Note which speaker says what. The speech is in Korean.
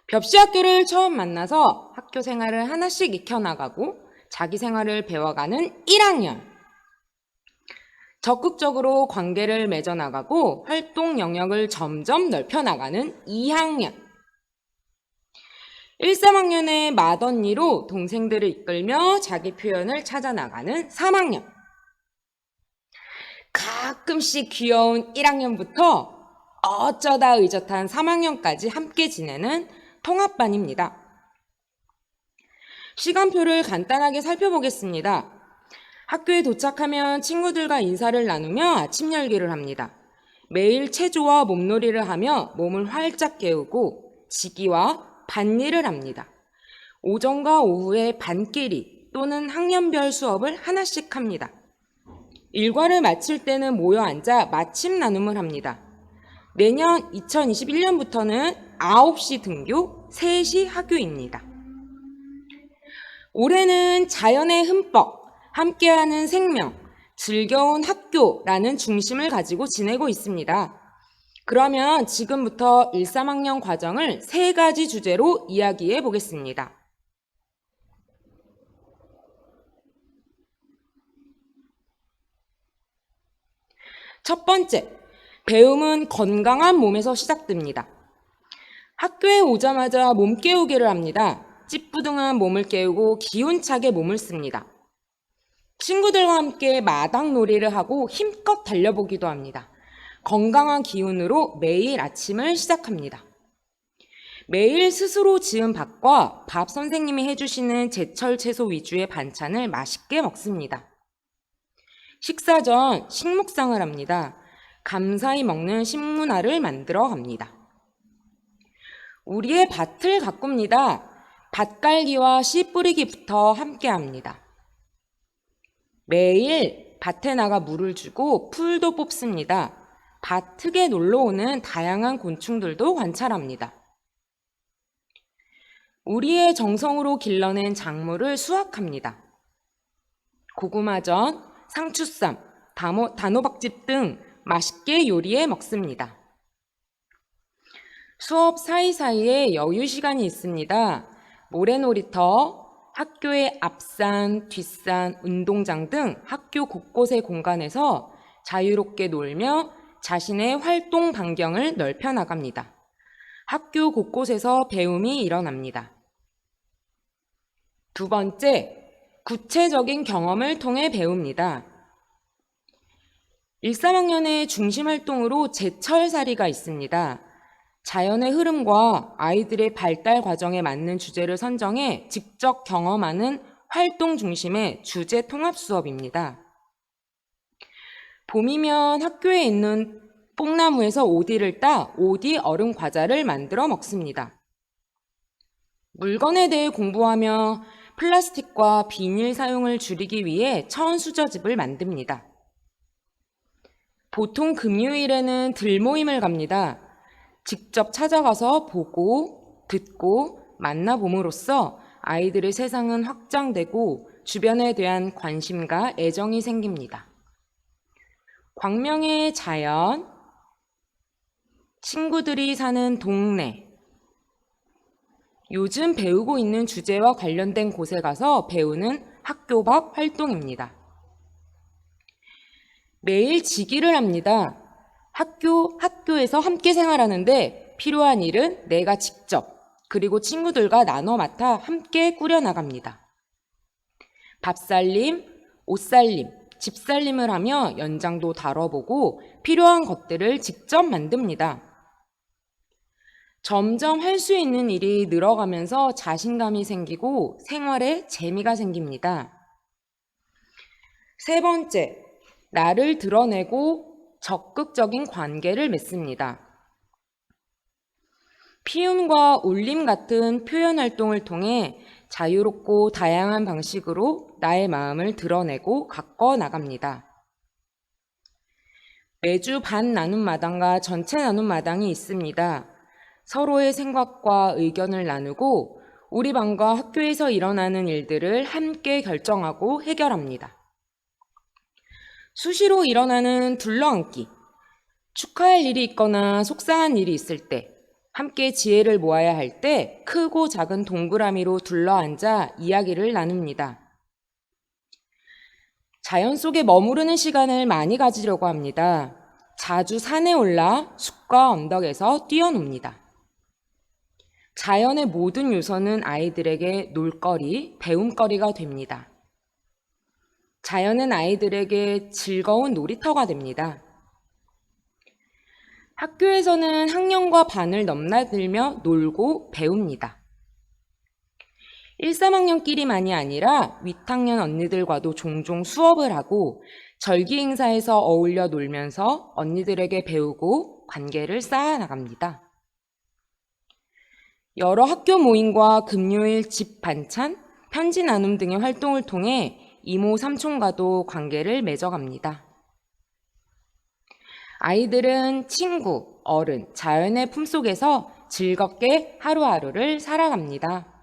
Speaker 1: 벽시 학교를 처음 만나서 학교 생활을 하나씩 익혀나가고 자기 생활을 배워가는 1학년. 적극적으로 관계를 맺어나가고 활동 영역을 점점 넓혀나가는 2학년. 1, 3학년의 맏언니로 동생들을 이끌며 자기 표현을 찾아나가는 3학년. 가끔씩 귀여운 1학년부터 어쩌다 의젓한 3학년까지 함께 지내는 통합반입니다. 시간표를 간단하게 살펴보겠습니다. 학교에 도착하면 친구들과 인사를 나누며 아침 열기를 합니다. 매일 체조와 몸놀이를 하며 몸을 활짝 깨우고 지기와 반일을 합니다. 오전과 오후에 반끼리 또는 학년별 수업을 하나씩 합니다. 일과를 마칠 때는 모여 앉아 마침 나눔을 합니다. 내년 2021년부터는 9시 등교, 3시 학교입니다. 올해는 자연의 흠뻑, 함께하는 생명, 즐거운 학교라는 중심을 가지고 지내고 있습니다. 그러면 지금부터 1, 3학년 과정을 3가지 주제로 이야기해 보겠습니다. 첫 번째, 배움은 건강한 몸에서 시작됩니다. 학교에 오자마자 몸 깨우기를 합니다. 찌뿌둥한 몸을 깨우고 기운차게 몸을 씁니다. 친구들과 함께 마당놀이를 하고 힘껏 달려보기도 합니다. 건강한 기운으로 매일 아침을 시작합니다. 매일 스스로 지은 밥과 밥 선생님이 해주시는 제철 채소 위주의 반찬을 맛있게 먹습니다. 식사 전 식묵상을 합니다. 감사히 먹는 식문화를 만들어 갑니다. 우리의 밭을 가꿉니다. 밭갈기와 씨 뿌리기부터 함께 합니다. 매일 밭에 나가 물을 주고 풀도 뽑습니다. 밭 흙에 놀러오는 다양한 곤충들도 관찰합니다. 우리의 정성으로 길러낸 작물을 수확합니다. 고구마전, 상추쌈, 단호박즙 등 맛있게 요리해 먹습니다. 수업 사이사이에 여유 시간이 있습니다. 모래놀이터, 학교의 앞산, 뒷산, 운동장 등 학교 곳곳의 공간에서 자유롭게 놀며 자신의 활동 반경을 넓혀 나갑니다. 학교 곳곳에서 배움이 일어납니다. 두 번째, 구체적인 경험을 통해 배웁니다. 1, 3학년의 중심 활동으로 제철살이가 있습니다. 자연의 흐름과 아이들의 발달 과정에 맞는 주제를 선정해 직접 경험하는 활동 중심의 주제 통합 수업입니다. 봄이면 학교에 있는 뽕나무에서 오디를 따 오디 얼음 과자를 만들어 먹습니다. 물건에 대해 공부하며 플라스틱과 비닐 사용을 줄이기 위해 천수저집을 만듭니다. 보통 금요일에는 들모임을 갑니다. 직접 찾아가서 보고, 듣고, 만나봄으로써 아이들의 세상은 확장되고 주변에 대한 관심과 애정이 생깁니다. 광명의 자연, 친구들이 사는 동네, 요즘 배우고 있는 주제와 관련된 곳에 가서 배우는 학교 밖 활동입니다. 매일 지기를 합니다. 학교에서 함께 생활하는데 필요한 일은 내가 직접 그리고 친구들과 나눠 맡아 함께 꾸려나갑니다. 밥살림, 옷살림, 집살림을 하며 연장도 다뤄보고 필요한 것들을 직접 만듭니다. 점점 할 수 있는 일이 늘어가면서 자신감이 생기고 생활에 재미가 생깁니다. 세 번째, 나를 드러내고 적극적인 관계를 맺습니다. 피움과 울림 같은 표현 활동을 통해 자유롭고 다양한 방식으로 나의 마음을 드러내고 가꿔 나갑니다. 매주 반 나눔 마당과 전체 나눔 마당이 있습니다. 서로의 생각과 의견을 나누고 우리 반과 학교에서 일어나는 일들을 함께 결정하고 해결합니다. 수시로 일어나는 둘러앉기, 축하할 일이 있거나 속상한 일이 있을 때 함께 지혜를 모아야 할 때 크고 작은 동그라미로 둘러앉아 이야기를 나눕니다. 자연 속에 머무르는 시간을 많이 가지려고 합니다. 자주 산에 올라 숲과 언덕에서 뛰어놉니다. 자연의 모든 요소는 아이들에게 놀거리, 배움거리가 됩니다. 자연은 아이들에게 즐거운 놀이터가 됩니다. 학교에서는 학년과 반을 넘나들며 놀고 배웁니다. 1, 3학년끼리만이 아니라 윗학년 언니들과도 종종 수업을 하고 절기 행사에서 어울려 놀면서 언니들에게 배우고 관계를 쌓아나갑니다. 여러 학교 모임과 금요일 집 반찬, 편지 나눔 등의 활동을 통해 이모, 삼촌과도 관계를 맺어갑니다. 아이들은 친구, 어른, 자연의 품속에서 즐겁게 하루하루를 살아갑니다.